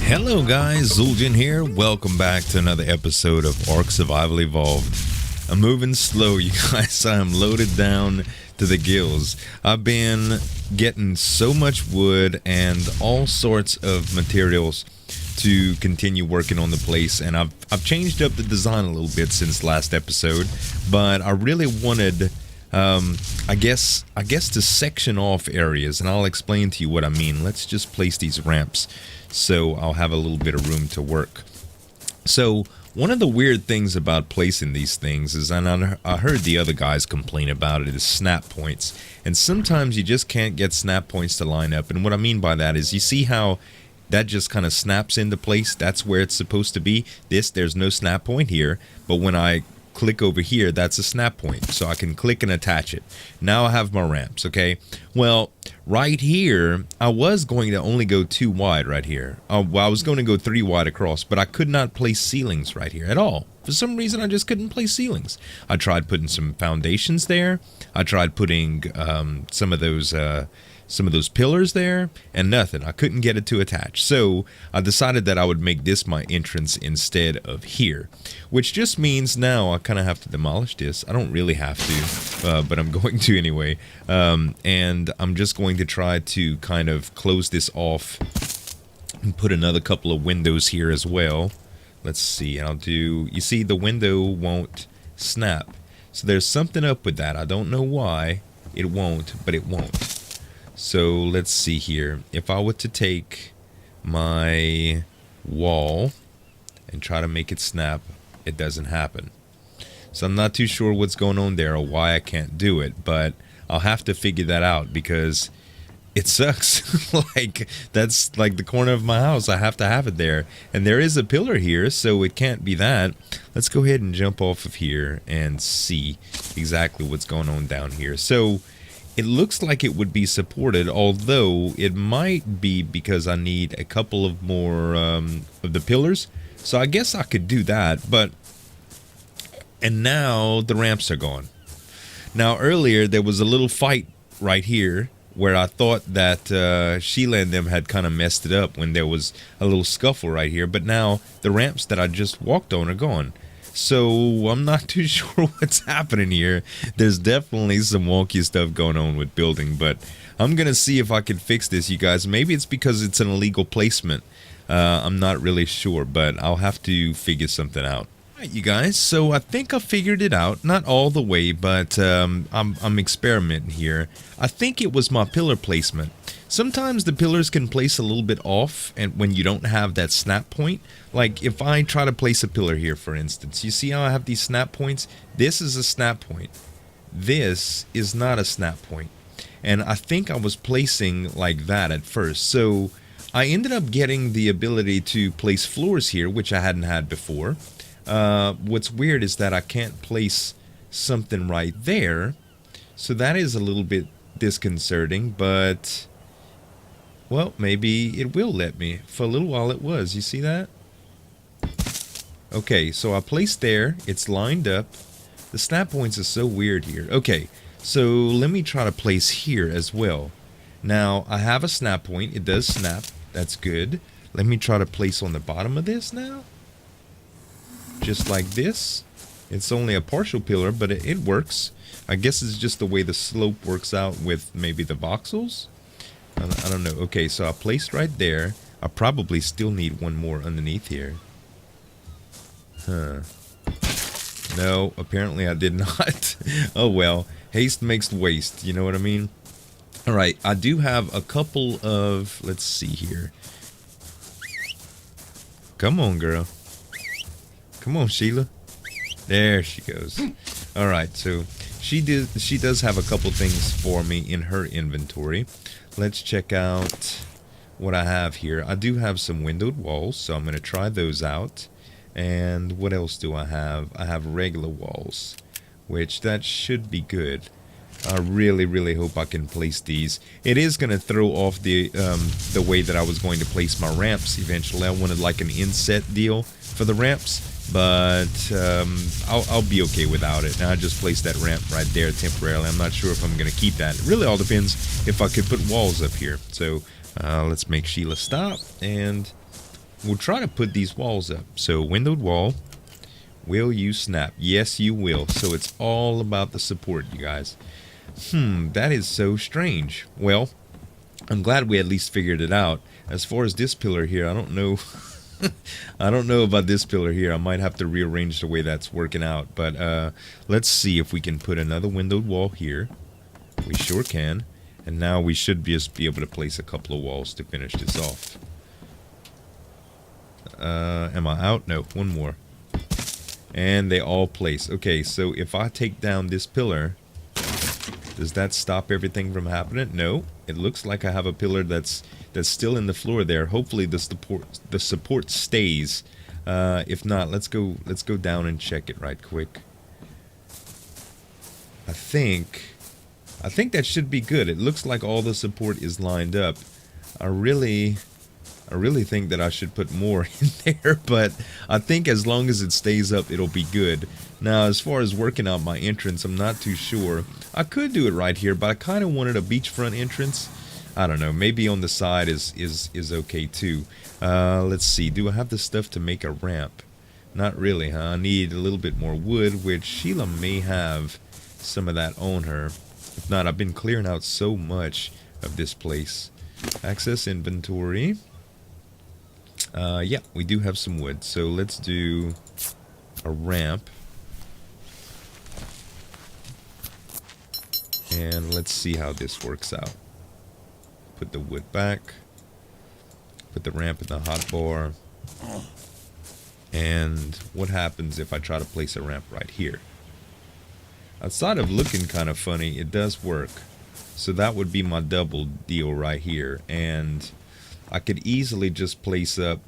Hello guys, Zul'jin here. Welcome back to another episode of ARK Survival Evolved. I'm moving slow, you guys. I'm loaded down to the gills. I've been getting so much wood and all sorts of materials to continue working on the place, and I've changed up the design a little bit since last episode, but I really wanted I guess to section off areas, and I'll explain to you what I mean. Let's just place these ramps so I'll have a little bit of room to work. So one of the weird things about placing these things is, and I heard the other guys complain about it, is snap points. And sometimes you just can't get snap points to line up. And what I mean by that is, you see how that just kind of snaps into place? That's where it's supposed to be. There's no snap point here, but when I click over here, that's a snap point, so I can click and attach it. Now I have my ramps. Okay, well, right here I was going to only go 2 wide right here. Well, I was going to go 3 wide across, but I could not place ceilings right here at all. For some reason, I just couldn't place ceilings. I tried putting some foundations there. I tried putting some of those pillars there, and nothing. I couldn't get it to attach. So I decided that I would make this my entrance instead of here, which just means now I kind of have to demolish this. I don't really have to, but I'm going to anyway. And I'm just going to try to kind of close this off and put another couple of windows here as well. Let's see. I'll do, you see, the window won't snap. So there's something up with that. I don't know why it won't, but it won't. So let's see here. If I were to take my wall and try to make it snap, it doesn't happen. So I'm not too sure what's going on there or why I can't do it, but I'll have to figure that out because it sucks. Like, that's like the corner of my house. I have to have it there. And there is a pillar here, so it can't be that. Let's go ahead and jump off of here and see exactly what's going on down here. So it looks like it would be supported, although it might be because I need a couple of more of the pillars. So I guess I could do that, but... And now the ramps are gone. Now earlier there was a little fight right here where I thought that Sheila and them had kind of messed it up when there was a little scuffle right here. But now the ramps that I just walked on are gone. So I'm not too sure what's happening here. There's definitely some wonky stuff going on with building, but I'm going to see if I can fix this, you guys. Maybe it's because it's an illegal placement. I'm not really sure, but I'll have to figure something out. Alright, you guys, so I think I figured it out. Not all the way, but I'm experimenting here. I think it was my pillar placement. Sometimes the pillars can place a little bit off, and when you don't have that snap point. Like if I try to place a pillar here, for instance, you see how I have these snap points? This is a snap point. This is not a snap point. And I think I was placing like that at first. So I ended up getting the ability to place floors here, which I hadn't had before. What's weird is that I can't place something right there. So that is a little bit disconcerting, but... well, maybe it will let me. For a little while it was. You see that? Okay, so I placed there. It's lined up. The snap points are so weird here. Okay, so let me try to place here as well. Now, I have a snap point. It does snap. That's good. Let me try to place on the bottom of this now. Just like this. It's only a partial pillar, but it works. I guess it's just the way the slope works out with maybe the voxels. I don't know. Okay, so I placed right there. I probably still need one more underneath here. Huh. No, apparently I did not. Oh well. Haste makes waste. You know what I mean? Alright, I do have a couple of... let's see here. Come on, girl. Come on, Sheila. There she goes. Alright, so she does have a couple things for me in her inventory. Let's check out what I have here. I do have some windowed walls, so I'm going to try those out. And what else do I have? I have regular walls, which that should be good. I really hope I can place these. It is going to throw off the way that I was going to place my ramps eventually. I wanted like an inset deal for the ramps, but I'll be okay without it. Now I just placed that ramp right there temporarily. I'm not sure if I'm going to keep that. It really all depends if I could put walls up here. So let's make Sheila stop, and we'll try to put these walls up. So windowed wall, will you snap? Yes, you will. So it's all about the support, you guys. That is so strange. Well, I'm glad we at least figured it out. As far as this pillar here, I don't know. I don't know about this pillar here. I might have to rearrange the way that's working out. But let's see if we can put another windowed wall here. We sure can. And now we should just be able to place a couple of walls to finish this off. Am I out? No, one more. And they all place. Okay, so if I take down this pillar, does that stop everything from happening? No. It looks like I have a pillar that's still in the floor there. Hopefully the support stays. If not, let's go down and check it right quick. I think that should be good. It looks like all the support is lined up. I really think that I should put more in there, but I think as long as it stays up, it'll be good. Now, as far as working out my entrance, I'm not too sure. I could do it right here, but I kind of wanted a beachfront entrance. I don't know. Maybe on the side is okay too. Let's see. Do I have the stuff to make a ramp? Not really, huh? I need a little bit more wood, which Sheila may have some of that on her. If not, I've been clearing out so much of this place. Access inventory. Yeah, we do have some wood. So let's do a ramp. And let's see how this works out. Put the wood back. Put the ramp in the hotbar. And what happens if I try to place a ramp right here? Outside of looking kind of funny, it does work. So that would be my double deal right here. And I could easily just place up...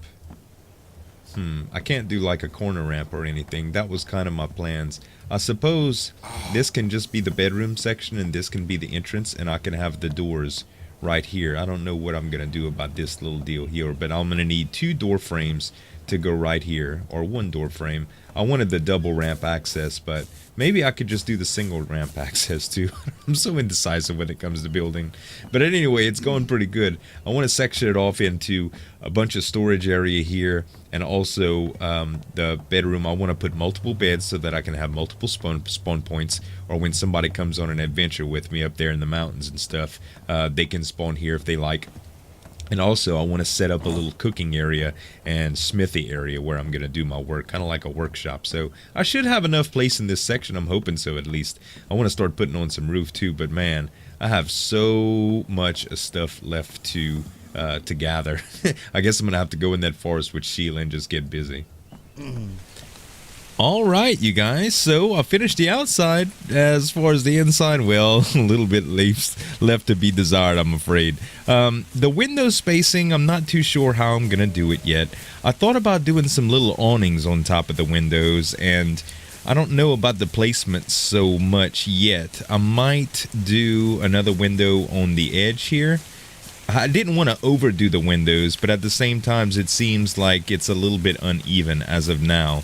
I can't do like a corner ramp or anything. That was kind of my plans. I suppose this can just be the bedroom section and this can be the entrance and I can have the doors right here. I don't know what I'm going to do about this little deal here, but I'm going to need 2 door frames to go right here, or 1 door frame. I wanted the double ramp access, but maybe I could just do the single ramp access too. I'm so indecisive when it comes to building. But anyway, it's going pretty good. I want to section it off into a bunch of storage area here, and also the bedroom. I want to put multiple beds so that I can have multiple spawn points, or when somebody comes on an adventure with me up there in the mountains and stuff, they can spawn here if they like. And also, I want to set up a little cooking area and smithy area where I'm going to do my work, kind of like a workshop. So I should have enough place in this section. I'm hoping so, at least. I want to start putting on some roof too, but man, I have so much stuff left to gather. I guess I'm going to have to go in that forest with Sheila and just get busy. All right, you guys, so I finished the outside. As far as the inside, well, a little bit left to be desired, I'm afraid. The window spacing, I'm not too sure how I'm going to do it yet. I thought about doing some little awnings on top of the windows, and I don't know about the placement so much yet. I might do another window on the edge here. I didn't want to overdo the windows, but at the same time, it seems like it's a little bit uneven as of now.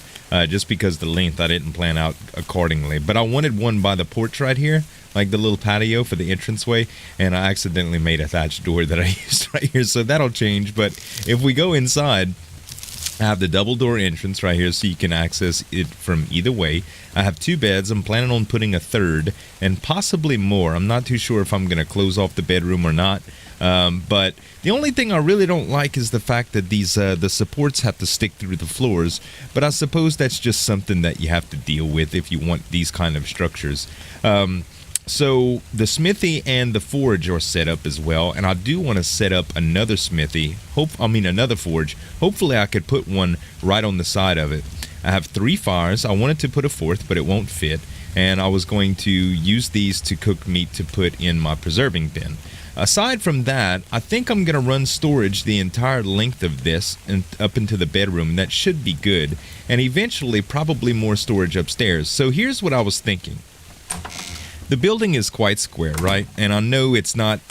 Just because the length I didn't plan out accordingly. But I wanted one by the porch right here, like the little patio for the entranceway, and I accidentally made a thatched door that I used right here, so that'll change. But if we go inside, I have the double door entrance right here so you can access it from either way. I have 2 beds. I'm planning on putting a 3rd and possibly more. I'm not too sure if I'm going to close off the bedroom or not. But the only thing I really don't like is the fact that these the supports have to stick through the floors. But I suppose that's just something that you have to deal with if you want these kind of structures. So the smithy and the forge are set up as well, and I do want to set up another smithy. Another forge. Hopefully I could put one right on the side of it. I have 3 fires. I wanted to put a 4th, but it won't fit. And I was going to use these to cook meat to put in my preserving bin. Aside from that, I think I'm going to run storage the entire length of this and up into the bedroom. That should be good. And eventually probably more storage upstairs. So here's what I was thinking. The building is quite square, right? And I know it's not,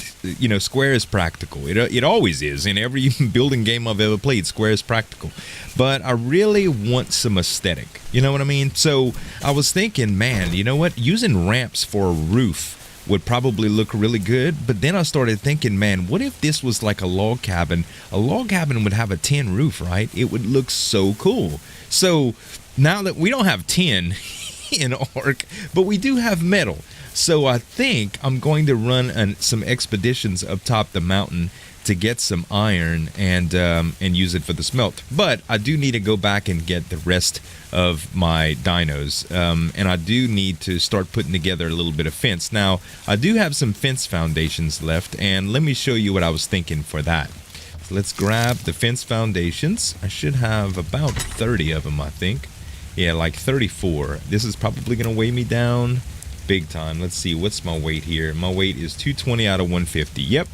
square is practical. It always is. In every building game I've ever played, square is practical. But I really want some aesthetic. You know what I mean? So I was thinking, man, you know what? Using ramps for a roof would probably look really good. But then I started thinking, man, what if this was like a log cabin? A log cabin would have a tin roof, right? It would look so cool. So now that we don't have tin in ARK, but we do have metal. So I think I'm going to run some expeditions up top the mountain to get some iron and use it for the smelt. But I do need to go back and get the rest of my dinos, and I do need to start putting together a little bit of fence. Now, I do have some fence foundations left, and let me show you what I was thinking for that. So let's grab the fence foundations. I should have about 30 of them, I think. Yeah, like 34. This is probably going to weigh me down big time. Let's see, what's my weight here? My weight is 220 out of 150. Yep.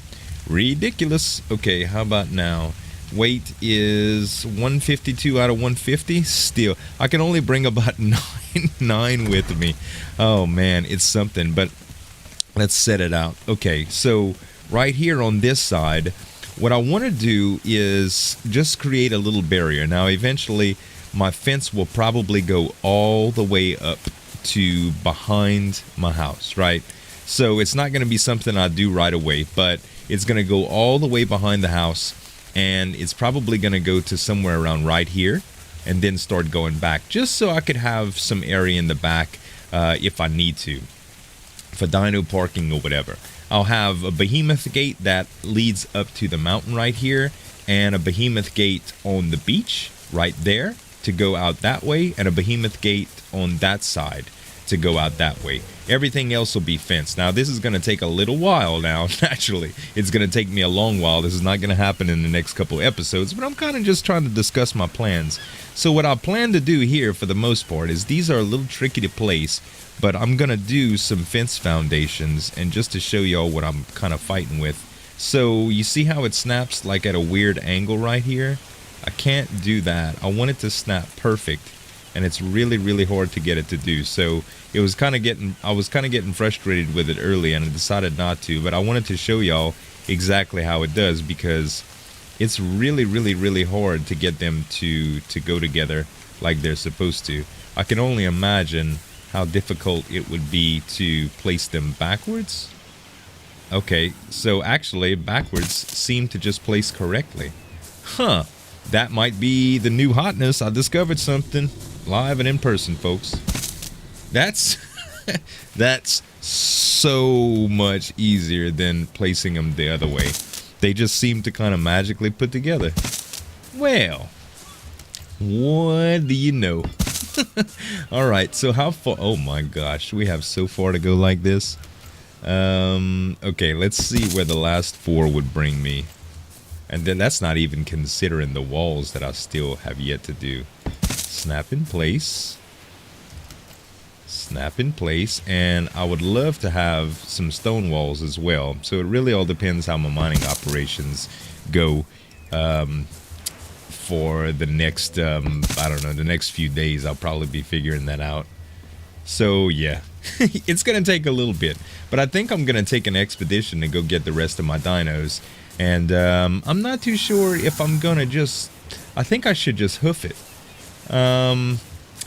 Ridiculous. Okay, how about now? Weight is 152 out of 150. Still, I can only bring about nine with me. Oh man, it's something. But let's set it out. Okay, so right here on this side, what I want to do is just create a little barrier. Now, eventually, my fence will probably go all the way up to behind my house, right? So it's not going to be something I do right away, but it's going to go all the way behind the house, and it's probably going to go to somewhere around right here and then start going back, just so I could have some area in the back if I need to, for dino parking or whatever. I'll have a behemoth gate that leads up to the mountain right here, and a behemoth gate on the beach right there to go out that way, and a behemoth gate on that side to go out that way. Everything else will be fenced. Now, this is going to take a little while now. Naturally, it's going to take me a long while. This is not going to happen in the next couple episodes, but I'm kind of just trying to discuss my plans. So what I plan to do here, for the most part, is these are a little tricky to place, but I'm going to do some fence foundations, and just to show y'all what I'm kind of fighting with. So you see how it snaps like at a weird angle right here? I can't do that. I want it to snap perfect, and it's really, really hard to get it to do. So I was kind of getting frustrated with it early, and I decided not to, but I wanted to show y'all exactly how it does, because it's really, really, really hard to get them to go together like they're supposed to. I can only imagine how difficult it would be to place them backwards. Okay, so actually backwards seem to just place correctly. Huh, that might be the new hotness. I discovered something live and in person, folks. That's so much easier than placing them the other way. They just seem to kind of magically put together. Well, what do you know? All right, so how far? Oh my gosh, we have so far to go like this. Okay, let's see where the last 4 would bring me. And then that's not even considering the walls that I still have yet to do. Snap in place. Snap in place. And I would love to have some stone walls as well. So it really all depends how my mining operations go for the next, I don't know, the next few days. I'll probably be figuring that out. So yeah, it's going to take a little bit. But I think I'm going to take an expedition to go get the rest of my dinos. And I'm not too sure if I'm going to just... I think I should just hoof it.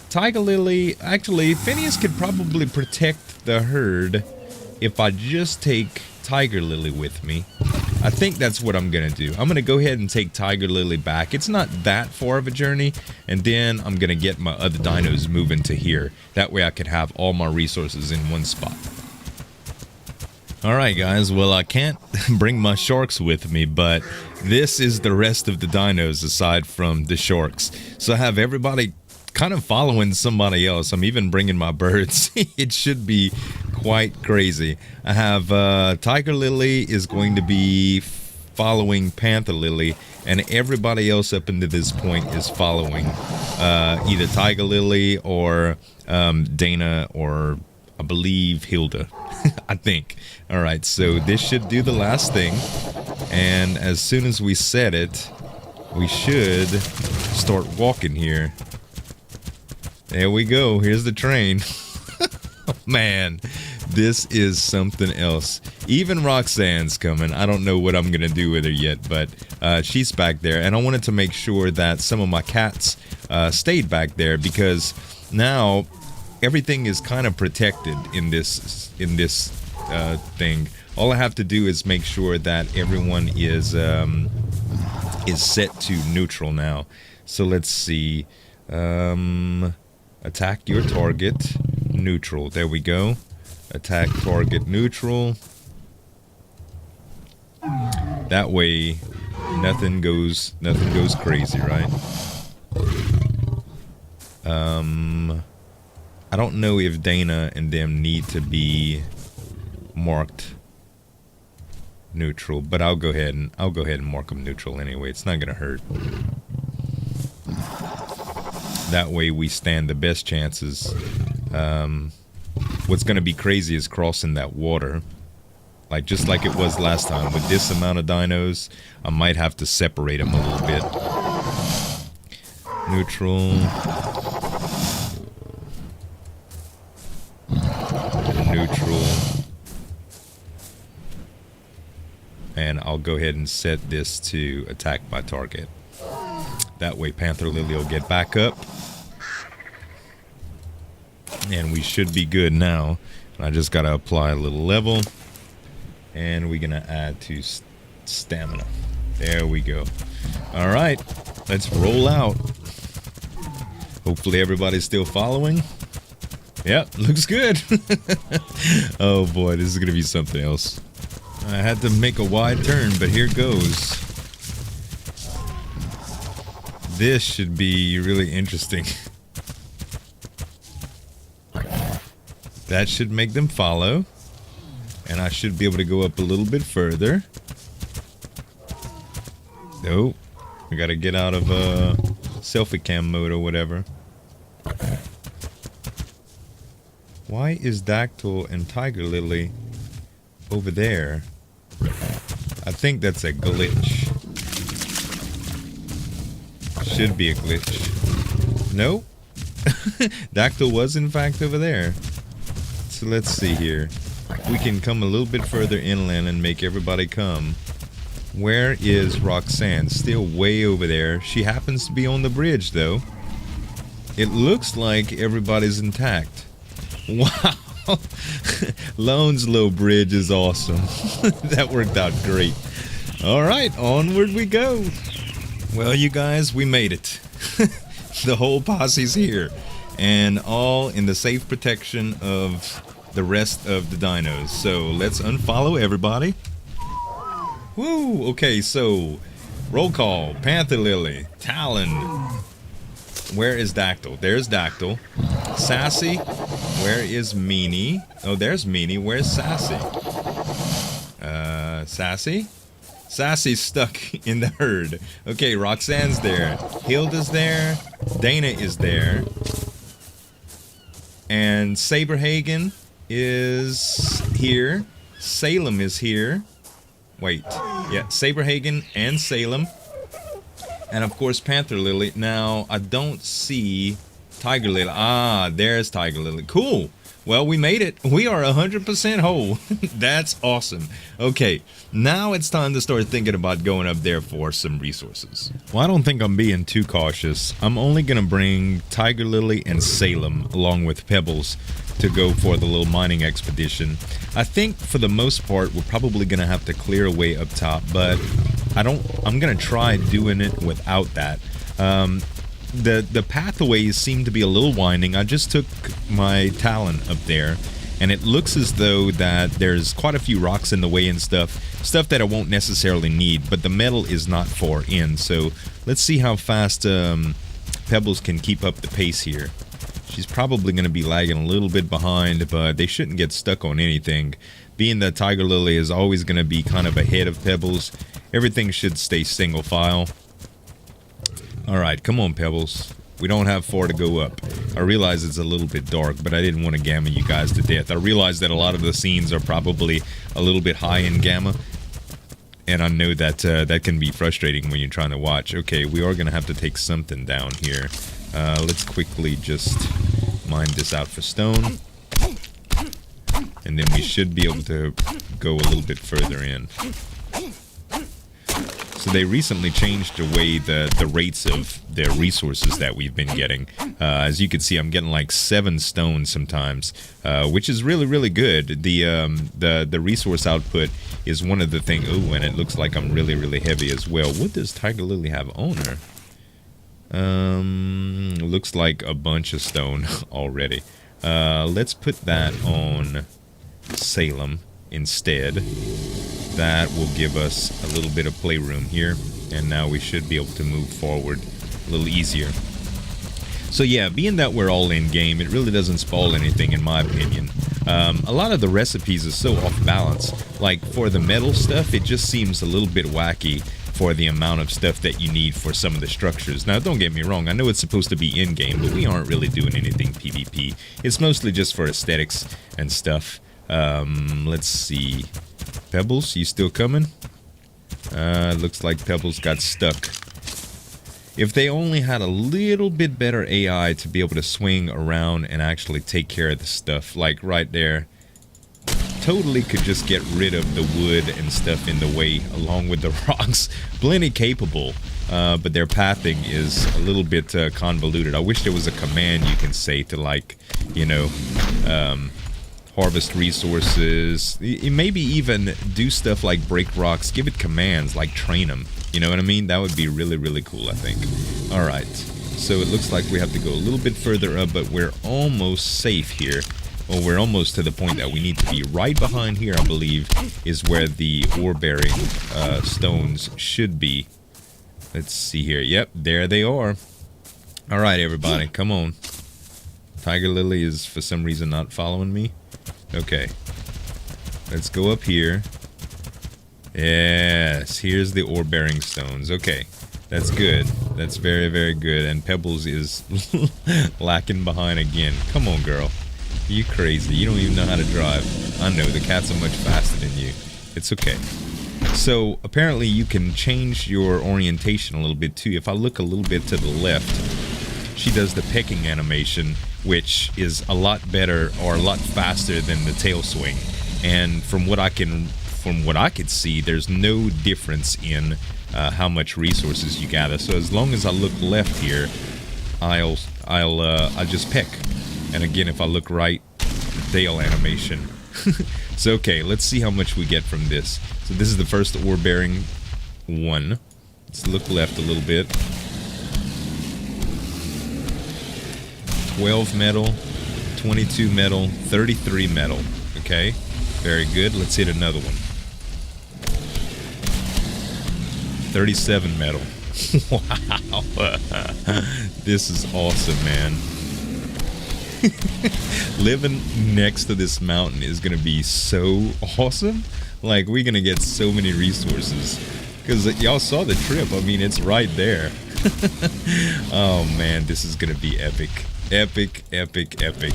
Tiger Lily... Actually, Phineas could probably protect the herd if I just take Tiger Lily with me. I think that's what I'm going to do. I'm going to go ahead and take Tiger Lily back. It's not that far of a journey. And then I'm going to get my other dinos moving to here. That way I can have all my resources in one spot. Alright guys, well I can't bring my sharks with me, but this is the rest of the dinos aside from the sharks. So I have everybody kind of following somebody else. I'm even bringing my birds. It should be quite crazy. I have Tiger Lily is going to be following Panther Lily, and everybody else up into this point is following either Tiger Lily or Dana, or I believe Hilda. I think. Alright, so this should do the last thing, and as soon as we set it, we should start walking here. There we go. Here's the train. Oh, man, this is something else. Even Roxanne's coming. I don't know what I'm gonna do with her yet, but she's back there, and I wanted to make sure that some of my cats stayed back there, because now everything is kind of protected in this thing. All I have to do is make sure that everyone is set to neutral now. So let's see. Attack your target, neutral. There we go. Attack target, neutral. That way, nothing goes crazy, right? I don't know if Dana and them need to be marked neutral, but I'll go ahead and mark them neutral anyway. It's not gonna hurt. That way we stand the best chances. What's gonna be crazy is crossing that water. Like, just like it was last time. With this amount of dinos, I might have to separate them a little bit. Neutral. Neutral. And I'll go ahead and set this to attack my target. That way Panther Lily will get back up. And we should be good now. I just gotta apply a little level. And we're gonna add to stamina. There we go. Alright, let's roll out. Hopefully everybody's still following. Yep, looks good. Oh boy, this is gonna be something else. I had to make a wide turn, but here goes. This should be really interesting. That should make them follow. And I should be able to go up a little bit further. Nope. I gotta get out of selfie cam mode or whatever. Why is Dactyl and Tiger Lily over there? I think that's a glitch. Should be a glitch. Nope. Dactyl was in fact over there. So let's see here. We can come a little bit further inland and make everybody come. Where is Roxanne? Still way over there. She happens to be on the bridge though. It looks like everybody's intact. Wow. Loneslow Bridge is awesome. That worked out great. Alright, onward we go. Well, you guys, we made it. The whole posse's here. And all in the safe protection of the rest of the dinos. So let's unfollow everybody. Woo! Okay, so roll call. Panther Lily, Talon. Where is Dactyl? There's Dactyl. Sassy. Where is Meanie? Oh, there's Meanie. Where's Sassy? Sassy? Sassy's stuck in the herd. Okay, Roxanne's there. Hilda's there. Dana is there. And Saberhagen is here. Salem is here. Wait. Yeah, Saberhagen and Salem. And of course Panther Lily. Now, I don't see Tiger Lily. Ah, there's Tiger Lily. Cool. Well, we made it. We are 100% whole. That's awesome. Okay, now it's time to start thinking about going up there for some resources. Well, I don't think I'm being too cautious. I'm only going to bring Tiger Lily and Salem along with Pebbles to go for the little mining expedition. I think for the most part, we're probably going to have to clear away up top, but I'm going to try doing it without that. The pathways seem to be a little winding. I just took my Talon up there, and it looks as though that there's quite a few rocks in the way and stuff that I won't necessarily need, but the metal is not far in, so let's see how fast Pebbles can keep up the pace here. She's probably going to be lagging a little bit behind, but they shouldn't get stuck on anything. Being that Tiger Lily is always going to be kind of ahead of Pebbles, everything should stay single file. Alright, come on, Pebbles. We don't have far to go up. I realize it's a little bit dark, but I didn't want to gamma you guys to death. I realize that a lot of the scenes are probably a little bit high in gamma, and I know that that can be frustrating when you're trying to watch. Okay, we are going to have to take something down here. Let's quickly just mine this out for stone, and then we should be able to go a little bit further in. So they recently changed the way the rates of the resources that we've been getting. As you can see, I'm getting like 7 stones sometimes, which is really, really good. The resource output is one of the things. Oh, and it looks like I'm really, really heavy as well. What does Tiger Lily have on her? Looks like a bunch of stone already. Let's put that on Salem instead. That will give us a little bit of playroom here, and now we should be able to move forward a little easier. So yeah, being that we're all in game, it really doesn't spoil anything in my opinion. A lot of the recipes are so off balance. Like for the metal stuff, it just seems a little bit wacky for the amount of stuff that you need for some of the structures. Now don't get me wrong, I know it's supposed to be in game, but we aren't really doing anything PvP. It's mostly just for aesthetics and stuff. Let's see. Pebbles, you still coming? Looks like Pebbles got stuck. If they only had a little bit better AI to be able to swing around and actually take care of the stuff, like right there, totally could just get rid of the wood and stuff in the way along with the rocks. Plenty capable, but their pathing is a little bit convoluted. I wish there was a command you can say to, like, you know, harvest resources, maybe even do stuff like break rocks, give it commands like train them, you know what I mean? That would be really, really cool, I think. Alright, so it looks like we have to go a little bit further up, but we're almost safe here. Well, we're almost to the point that we need to be. Right behind here, I believe, is where the ore-bearing stones should be. Let's see here. Yep, there they are. Alright, everybody, come on. Tiger Lily is, for some reason, not following me. Okay, let's go up here. Yes, here's the ore-bearing stones. Okay, that's good. That's very, very good. And Pebbles is lacking behind again. Come on, girl. You crazy. You don't even know how to drive. I know, the cats are much faster than you. It's okay. So, apparently you can change your orientation a little bit, too. If I look a little bit to the left, she does the pecking animation, which is a lot better or a lot faster than the tail swing. And from what I could see, there's no difference in how much resources you gather. So as long as I look left here, I'll just peck. And again, if I look right, the tail animation. So okay, let's see how much we get from this. So this is the first ore bearing one. Let's look left a little bit. 12 metal, 22 metal, 33 metal. Okay, very good. Let's hit another one. 37 metal. Wow. This is awesome, man. Living next to this mountain is gonna be so awesome. Like, we're gonna get so many resources. Because y'all saw the trip. I mean, it's right there. Oh man, this is gonna be epic. Epic, epic, epic.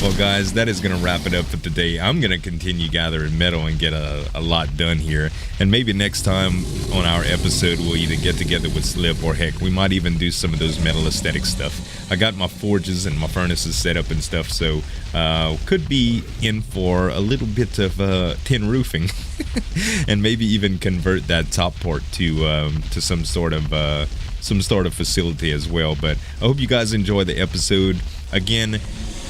Well guys, that is going to wrap it up for today. I'm going to continue gathering metal and get a lot done here. And maybe next time on our episode, we'll either get together with Slip, or heck, we might even do some of those metal aesthetic stuff. I got my forges and my furnaces set up and stuff, so could be in for a little bit of tin roofing. And maybe even convert that top part to some sort of facility as well. But I hope you guys enjoyed the episode. Again,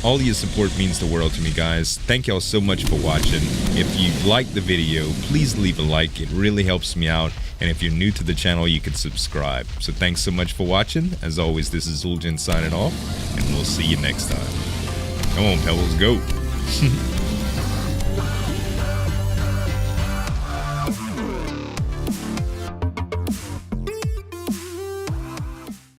all your support means the world to me, guys. Thank y'all so much for watching. If you liked the video, please leave a like. It really helps me out. And if you're new to the channel, you can subscribe. So thanks so much for watching. As always, this is Zul'jin signing off, and we'll see you next time. Come on, Pebbles, go.